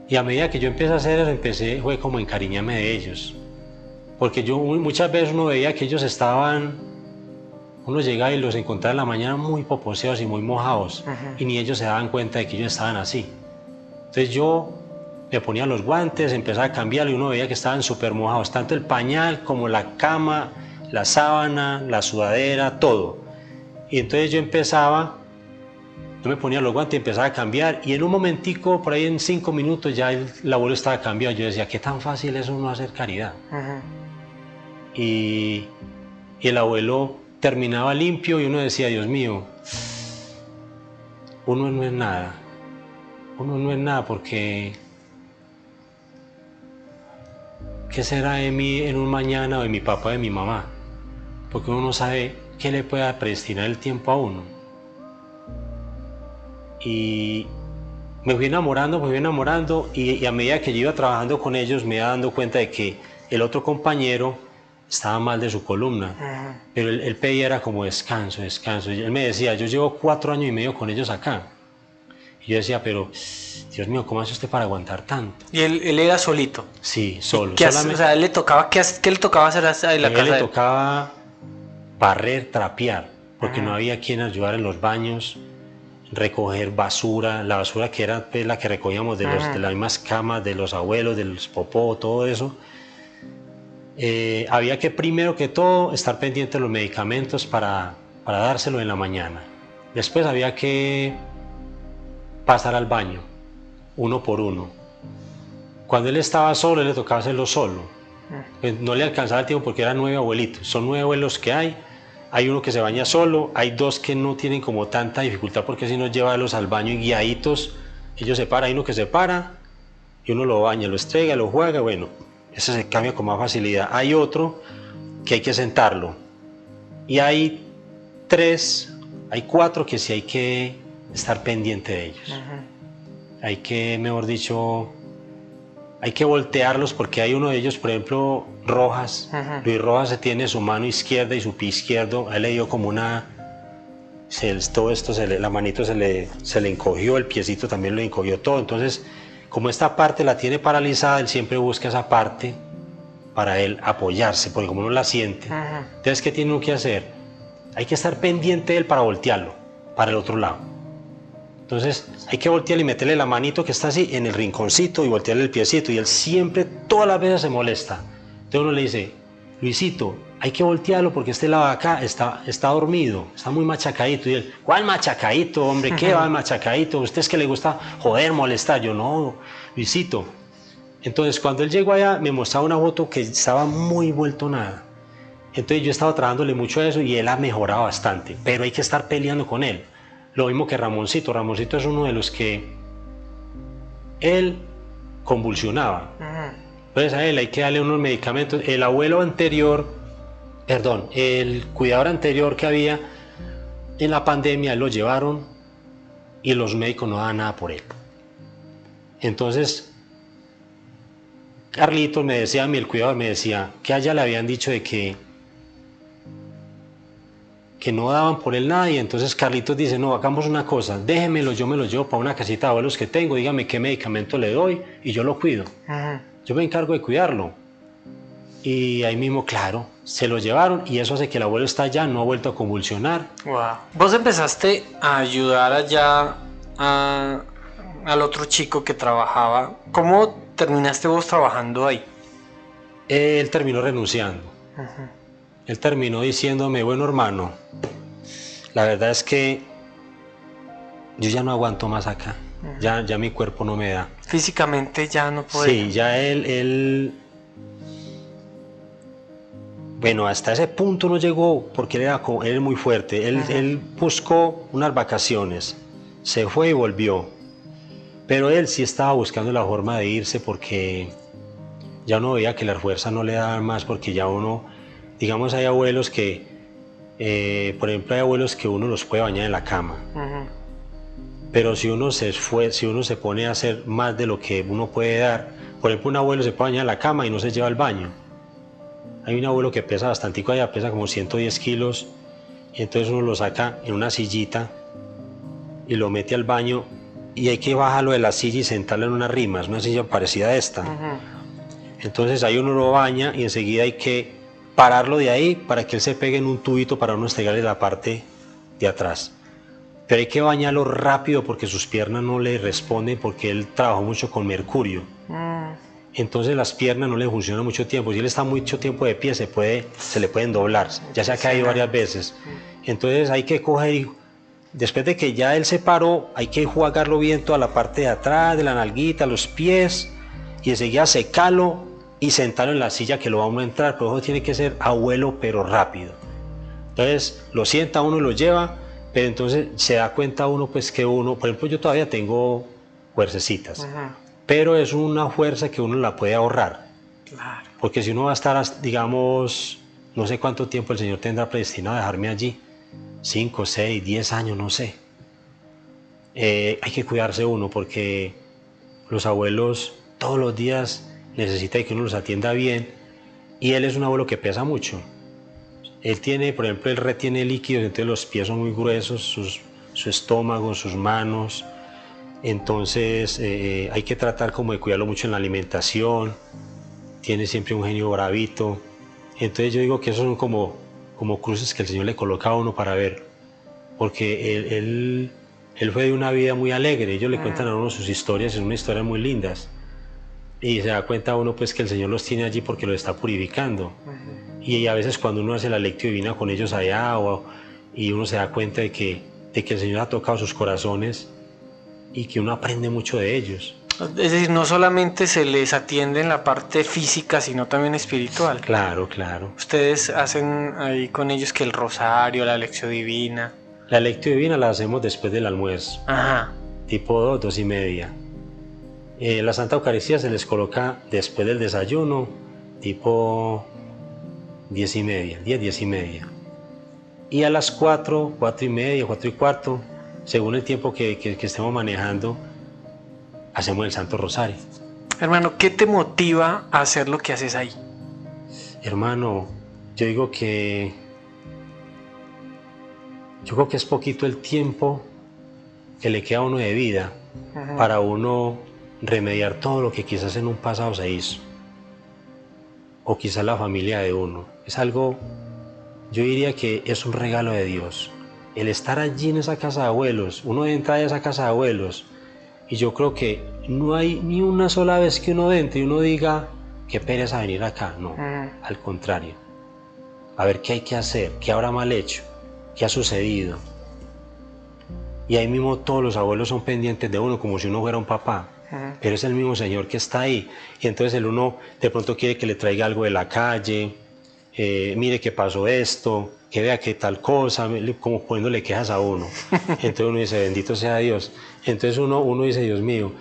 Y a medida que yo empecé a hacer eso, fue como encariñarme de ellos. Porque yo muchas veces uno veía que ellos uno llegaba y los encontraba en la mañana muy poposeados y muy mojados, y ni ellos se daban cuenta de que ellos estaban así. Entonces yo me ponía los guantes, empezaba a cambiarlo y uno veía que estaban súper mojados, tanto el pañal como la cama, la sábana, la sudadera, todo. Y entonces yo me ponía los guantes y empezaba a cambiar, y en un momentico, por ahí en 5 minutos, ya el abuelo estaba cambiado. Yo decía, qué tan fácil es uno hacer caridad. Y el abuelo terminaba limpio y uno decía, Dios mío, uno no es nada. Uno no es nada porque ¿qué será de mí en un mañana o de mi papá o de mi mamá? Porque uno no sabe qué le pueda predestinar el tiempo a uno. Y me fui enamorando y a medida que yo iba trabajando con ellos me iba dando cuenta de que el otro compañero estaba mal de su columna, pero él pedía era como descanso. Y él me decía, yo llevo 4 años y medio con ellos acá. Y yo decía, pero Dios mío, ¿cómo hace usted para aguantar tanto? ¿Y él era solito? Sí, solo. ¿Qué o sea, ¿qué le tocaba hacer en la casa? A él le tocaba barrer, trapear, porque no había quien ayudar en los baños, recoger basura, la basura que era pues, la que recogíamos de las mismas camas, de los abuelos, de los popó, todo eso. Había que primero que todo estar pendiente de los medicamentos para dárselo en la mañana. Después había que pasar al baño, uno por uno. Cuando él estaba solo, él le tocaba hacerlo solo. Pues no le alcanzaba el tiempo porque eran 9 abuelitos. Son 9 abuelos que hay uno que se baña solo, hay 2 que no tienen como tanta dificultad porque si no llévalos al baño y guiaditos, ellos se paran, hay uno que se para y uno lo baña, lo estrega, lo juega, bueno, ese se cambia con más facilidad. Hay otro que hay que sentarlo y hay 4 que sí hay que estar pendiente de ellos. Hay que, mejor dicho, hay que voltearlos porque hay uno de ellos, por ejemplo, Rojas. Luis Rojas se tiene su mano izquierda y su pie izquierdo, a él le dio como todo esto, la manito se le encogió, el piecito también lo encogió todo. Entonces, como esta parte la tiene paralizada, él siempre busca esa parte para él apoyarse, porque como no la siente. Entonces, ¿qué tiene uno que hacer? Hay que estar pendiente de él para voltearlo, para el otro lado. Entonces hay que voltearle y meterle la manito que está así en el rinconcito y voltearle el piecito, y él siempre, todas las veces se molesta. Entonces uno le dice, Luisito, hay que voltearlo porque este lado de acá está dormido, está muy machacadito. Y él, ¿cuál machacadito, hombre? ¿Qué va machacadito? ¿Usted es que le gusta joder, molestar? Yo, no, Luisito. Entonces cuando él llegó allá me mostraba una foto que estaba muy vuelto nada. Entonces yo estaba trabajándole mucho a eso y él ha mejorado bastante, pero hay que estar peleando con él. Lo mismo que Ramoncito. Ramoncito es uno de los que él convulsionaba. Entonces a él hay que darle unos medicamentos. El cuidador anterior que había en la pandemia, lo llevaron y los médicos no daban nada por él. Entonces Carlitos me decía, el cuidador me decía que a ella le habían dicho de que no daban por él nada, y entonces Carlitos dice, no, hagamos una cosa, déjemelo, yo me lo llevo para una casita de abuelos que tengo, dígame qué medicamento le doy y yo lo cuido. Yo me encargo de cuidarlo. Y ahí mismo, claro, se lo llevaron y eso hace que el abuelo está allá, no ha vuelto a convulsionar. Wow. Vos empezaste a ayudar allá al otro chico que trabajaba. ¿Cómo terminaste vos trabajando ahí? Él terminó renunciando. Él terminó diciéndome, bueno hermano, la verdad es que yo ya no aguanto más acá, ya mi cuerpo no me da. Físicamente ya no podía. Sí, ya él bueno, hasta ese punto no llegó porque él era muy fuerte. Él buscó unas vacaciones, se fue y volvió, pero él sí estaba buscando la forma de irse porque ya uno veía que las fuerzas no le daban más, porque ya uno, digamos, hay abuelos que, por ejemplo, hay abuelos que uno los puede bañar en la cama, pero si uno se pone a hacer más de lo que uno puede dar, por ejemplo, un abuelo se puede bañar en la cama y no se lleva al baño. Hay un abuelo que pesa bastante, allá pesa como 110 kilos, y entonces uno lo saca en una sillita y lo mete al baño y hay que bajarlo de la silla y sentarlo en una rima, es una silla parecida a esta. Entonces ahí uno lo baña y enseguida hay que pararlo de ahí para que él se pegue en un tubito para uno estregarle la parte de atrás. Pero hay que bañarlo rápido porque sus piernas no le responden porque él trabajó mucho con mercurio. Entonces las piernas no le funcionan mucho tiempo. Si él está mucho tiempo de pie se le pueden doblar. Ya se ha caído varias veces. Entonces hay que coger y después de que ya él se paró, hay que enjuagarlo bien toda la parte de atrás, de la nalguita, los pies y enseguida secarlo y sentarlo en la silla que lo va a uno a entrar. Pero eso tiene que ser a vuelo pero rápido. Entonces lo sienta uno y lo lleva, pero entonces se da cuenta uno pues que uno, por ejemplo yo todavía tengo fuercecitas. Pero es una fuerza que uno la puede ahorrar. Claro. Porque si uno va a estar, digamos, no sé cuánto tiempo el Señor tendrá predestinado a dejarme allí, 5, 6, 10 años, no sé. Hay que cuidarse uno porque los abuelos todos los días necesitan que uno los atienda bien y él es un abuelo que pesa mucho. Él tiene, por ejemplo, él retiene líquidos, entonces los pies son muy gruesos, su estómago, sus manos. Entonces hay que tratar como de cuidarlo mucho en la alimentación, tiene siempre un genio bravito. Entonces yo digo que esos son como cruces que el Señor le coloca a uno para ver, porque él fue de una vida muy alegre, ellos le cuentan a uno sus historias, son unas historias muy lindas, y se da cuenta uno pues que el Señor los tiene allí porque los está purificando. Y a veces cuando uno hace la lectio divina con ellos allá, y uno se da cuenta de que el Señor ha tocado sus corazones, y que uno aprende mucho de ellos. Es decir, no solamente se les atiende en la parte física, sino también espiritual. Claro, claro. Ustedes hacen ahí con ellos que el rosario, la lección divina. La lectio divina la hacemos después del almuerzo. Ajá. Tipo 2 y media. La Santa Eucaristía se les coloca después del desayuno, tipo 10 y media, 10 y media. Y a las 4, 4 y media, 4 y cuarto, según el tiempo que estemos manejando, hacemos el Santo Rosario. Hermano, ¿qué te motiva a hacer lo que haces ahí? Hermano, yo digo que es poquito el tiempo que le queda a uno de vida para uno remediar todo lo que quizás en un pasado se hizo, o quizás la familia de uno. Es algo, yo diría que es un regalo de Dios. El estar allí en esa casa de abuelos, uno entra a esa casa de abuelos y yo creo que no hay ni una sola vez que uno entre y uno diga qué pereza venir acá, no, al contrario. A ver qué hay que hacer, qué habrá mal hecho, qué ha sucedido. Y ahí mismo todos los abuelos son pendientes de uno como si uno fuera un papá, pero es el mismo Señor que está ahí. Y entonces el uno de pronto quiere que le traiga algo de la calle, mire que pasó esto, que vea que tal cosa, como poniéndole quejas a uno. Entonces uno dice, bendito sea Dios. Entonces uno dice, Dios mío.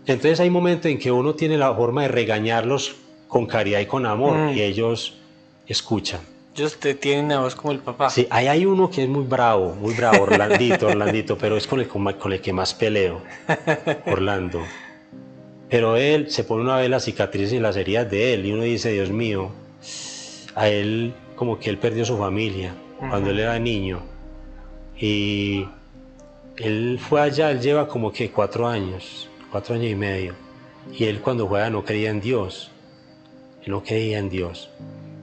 Entonces hay momentos en que uno tiene la forma de regañarlos con caridad y con amor, y ellos escuchan. Ellos te tienen a vos como el papá. Sí, ahí hay uno que es muy bravo, Orlandito, pero es con el que más peleo, Orlando. Pero él se pone una vez las cicatrices y las heridas de él, y uno dice, Dios mío, a él como que él perdió su familia cuando él era niño, y él fue allá, él lleva como que 4 años y medio, y él cuando fue allá no creía en Dios, él no creía en Dios.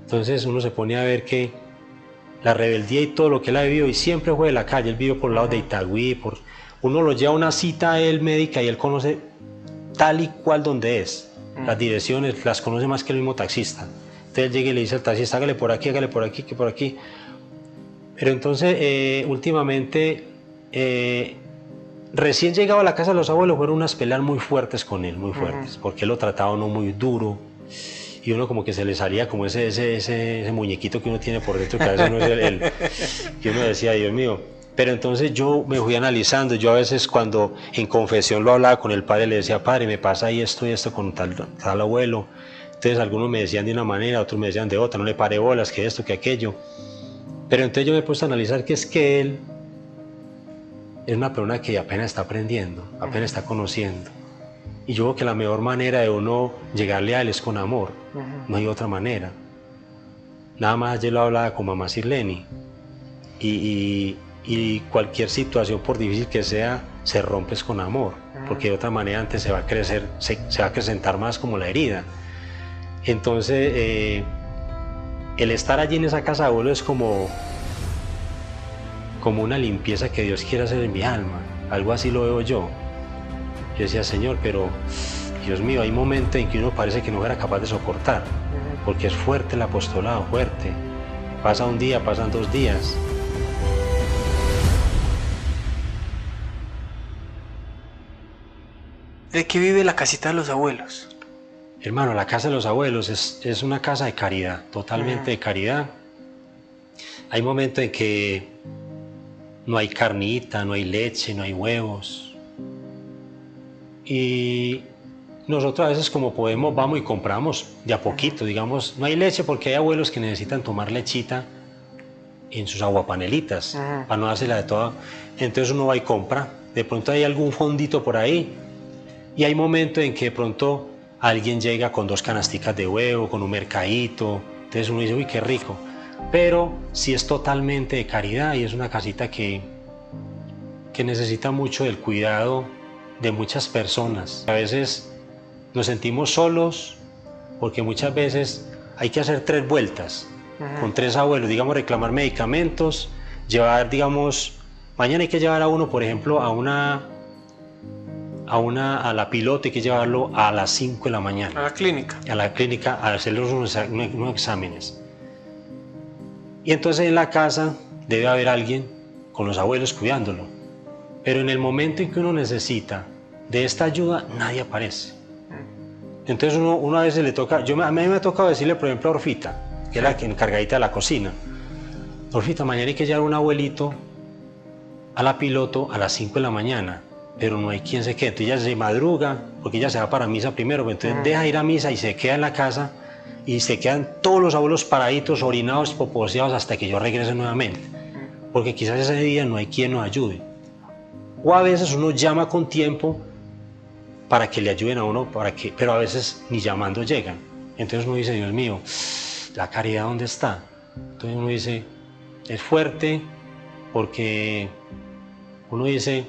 Entonces uno se pone a ver que la rebeldía y todo lo que él ha vivido, y siempre fue de la calle, él vivió por el lado de Itagüí, uno lo lleva a una cita a él médica y él conoce tal y cual donde es, las direcciones las conoce más que el mismo taxista. Entonces él llega y le dice al taxista, hágale por aquí, que por aquí. Pero entonces últimamente, recién llegado a la casa de los abuelos, fueron unas peleas muy fuertes con él, muy fuertes, porque él lo trataba uno muy duro, y uno como que se le salía como ese muñequito que uno tiene por dentro, que a veces no es que uno decía, Dios mío. Pero entonces yo me fui analizando, yo a veces cuando en confesión lo hablaba con el padre, le decía, padre, me pasa ahí esto y esto con tal abuelo. Entonces algunos me decían de una manera, otros me decían de otra, no le pare bolas, que esto, que aquello. Pero entonces yo me he puesto a analizar que es que él es una persona que apenas está aprendiendo, apenas está conociendo. Y yo creo que la mejor manera de uno llegarle a él es con amor, no hay otra manera. Nada más yo lo hablaba con mamá Sirleni, y cualquier situación, por difícil que sea, se rompe con amor, porque de otra manera antes se va a crecer, se va a acrecentar más como la herida. Entonces, el estar allí en esa casa de abuelo es como una limpieza que Dios quiere hacer en mi alma, algo así lo veo yo. Yo decía, Señor, pero Dios mío, hay momentos en que uno parece que no era capaz de soportar, porque es fuerte el apostolado, fuerte. Pasa un día, pasan 2 días. ¿De qué vive la casita de los abuelos? Hermano, la casa de los abuelos es una casa de caridad, totalmente de caridad. Hay momentos en que no hay carnita, no hay leche, no hay huevos. Y nosotros a veces como podemos vamos y compramos de a poquito, digamos, no hay leche porque hay abuelos que necesitan tomar lechita en sus aguapanelitas para no dársela de toda. Entonces uno va y compra, de pronto hay algún fondito por ahí y hay momentos en que de pronto alguien llega con 2 canasticas de huevo, con un mercadito, entonces uno dice, uy, qué rico. Pero sí es totalmente de caridad y es una casita que necesita mucho del cuidado de muchas personas. A veces nos sentimos solos porque muchas veces hay que hacer 3 vueltas con 3 abuelos, digamos, reclamar medicamentos, llevar, digamos, mañana hay que llevar a uno, por ejemplo, a la piloto, hay que llevarlo a las 5 de la mañana. A la clínica. A la clínica a hacerle unos exámenes. Y entonces en la casa debe haber alguien con los abuelos cuidándolo. Pero en el momento en que uno necesita de esta ayuda, nadie aparece. Entonces uno a veces le toca, a mí me ha tocado decirle, por ejemplo, a Orfita, que es la encargadita de la cocina, Orfita, mañana hay que llevar a un abuelito a la piloto a las 5 de la mañana, pero no hay quien se quede. Entonces ella se madruga, porque ella se va para misa primero, entonces deja ir a misa y se queda en la casa, y se quedan todos los abuelos paraditos, orinados, poposeados, hasta que yo regrese nuevamente, porque quizás ese día no hay quien nos ayude. O a veces uno llama con tiempo para que le ayuden a uno, pero a veces ni llamando llegan. Entonces uno dice, Dios mío, ¿la caridad dónde está? Entonces uno dice, es fuerte porque uno dice,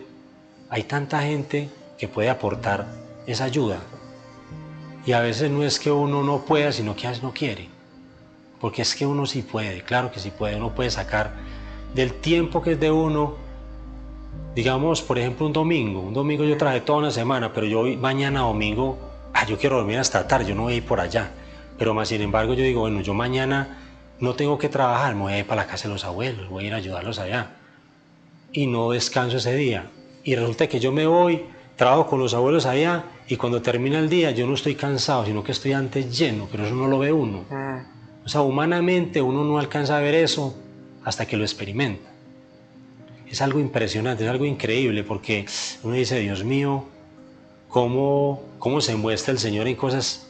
hay tanta gente que puede aportar esa ayuda. Y a veces no es que uno no pueda, sino que a veces no quiere. Porque es que uno sí puede, claro que sí puede. Uno puede sacar del tiempo que es de uno, digamos, por ejemplo, un domingo yo trabajé toda una semana, pero yo mañana domingo, yo quiero dormir hasta tarde, yo no voy a ir por allá. Pero más sin embargo yo digo, bueno, yo mañana no tengo que trabajar, me voy a ir para la casa de los abuelos, voy a ir a ayudarlos allá. Y no descanso ese día. Y resulta que yo me voy, trabajo con los abuelos allá, y cuando termina el día yo no estoy cansado, sino que estoy antes lleno, pero eso no lo ve uno. O sea, humanamente uno no alcanza a ver eso hasta que lo experimenta. Es algo impresionante, es algo increíble, porque uno dice, Dios mío, cómo se muestra el Señor en cosas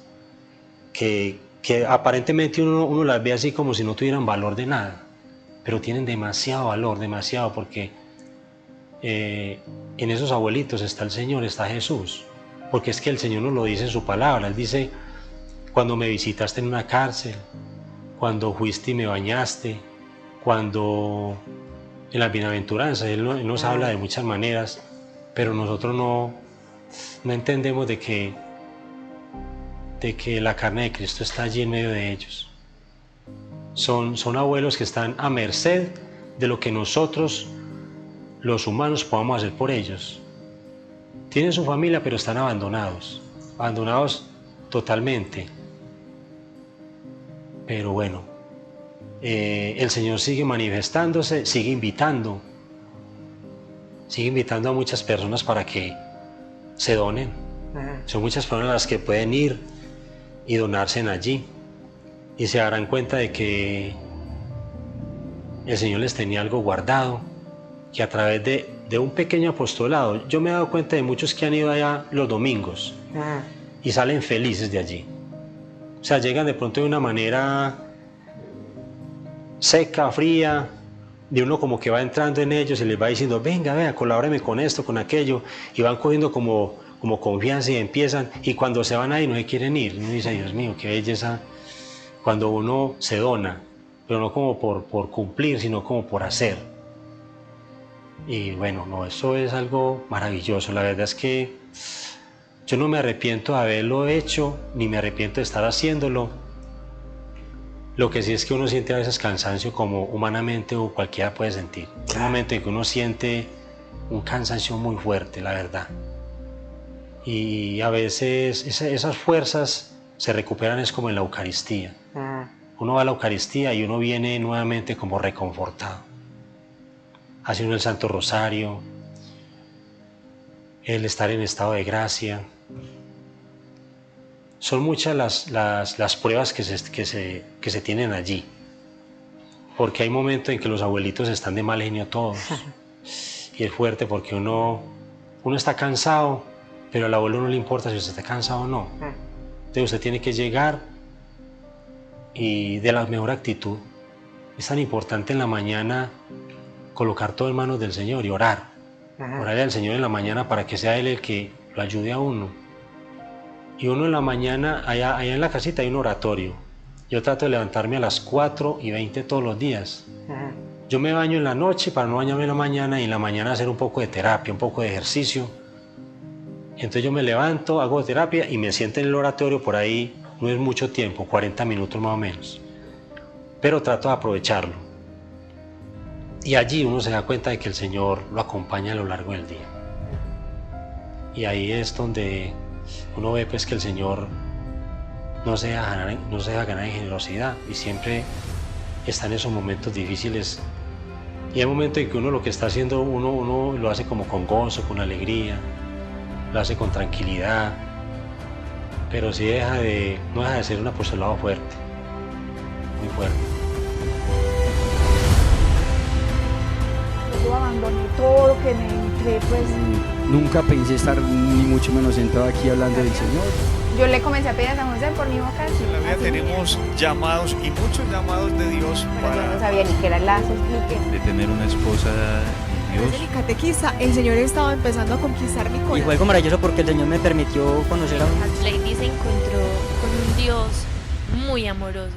que aparentemente uno las ve así como si no tuvieran valor de nada, pero tienen demasiado valor, demasiado, porque en esos abuelitos está el Señor, está Jesús, porque es que el Señor nos lo dice en su palabra. Él dice, cuando me visitaste en una cárcel, cuando fuiste y me bañaste, cuando en las bienaventuranzas, Él nos habla de muchas maneras, pero nosotros no entendemos de que la carne de Cristo está allí en medio de ellos. Son abuelos que están a merced de lo que nosotros, los humanos, podamos hacer por ellos. Tienen su familia, pero están abandonados totalmente. Pero bueno, el Señor sigue manifestándose, sigue invitando a muchas personas para que se donen. Son muchas personas las que pueden ir y donarse allí, y se darán cuenta de que el Señor les tenía algo guardado, que a través de un pequeño apostolado, yo me he dado cuenta de muchos que han ido allá los domingos y salen felices de allí. O sea, llegan de pronto de una manera seca, fría, de uno como que va entrando en ellos y les va diciendo, venga, vea, colabóreme con esto, con aquello, y van cogiendo como confianza y empiezan, y cuando se van ahí no se quieren ir. Uno dice, Dios mío, qué belleza cuando uno se dona, pero no como por cumplir, sino como por hacer. Y bueno, no, eso es algo maravilloso. La verdad es que yo no me arrepiento de haberlo hecho, ni me arrepiento de estar haciéndolo. Lo que sí es que uno siente a veces cansancio, como humanamente o cualquiera puede sentir. Hay un momento en que uno siente un cansancio muy fuerte, la verdad. Y a veces esas fuerzas se recuperan es como en la Eucaristía. Uno va a la Eucaristía y uno viene nuevamente como reconfortado. Hace uno el Santo Rosario, el estar en estado de gracia. Son muchas las pruebas que se tienen allí. Porque hay momentos en que los abuelitos están de mal genio todos. Y es fuerte porque uno está cansado, pero al abuelo no le importa si usted está cansado o no. Entonces usted tiene que llegar y de la mejor actitud. Es tan importante en la mañana colocar todo en manos del Señor y orar. Orarle al Señor en la mañana para que sea Él el que lo ayude a uno. Y uno en la mañana, allá en la casita hay un oratorio. Yo trato de levantarme a las 4:20 todos los días. Yo me baño en la noche para no bañarme en la mañana y en la mañana hacer un poco de terapia, un poco de ejercicio. Entonces yo me levanto, hago terapia y me siento en el oratorio por ahí, no es mucho tiempo, 40 minutos más o menos. Pero trato de aprovecharlo. Y allí uno se da cuenta de que el Señor lo acompaña a lo largo del día. Y ahí es donde uno ve pues que el Señor no se deja ganar en generosidad y siempre está en esos momentos difíciles. Y hay momentos en que uno lo que está haciendo, uno lo hace como con gozo, con alegría, lo hace con tranquilidad, pero sí no deja de ser un apostolado fuerte, muy fuerte. Yo abandoné todo lo que me entré, pues Nunca pensé estar ni mucho menos sentado aquí hablando del Señor. yo le comencé a pedir a San José por mi vocación. En la vida Así tenemos llamados y muchos llamados de Dios pero yo no para... sabía ni qué era el lazo, explique. De tener una esposa y Desde Dios. el catequista, el Señor estaba empezando a conquistar mi Y corazón. fue algo maravilloso porque el Señor me permitió conocer a un... Lady se encontró con un Dios muy amoroso,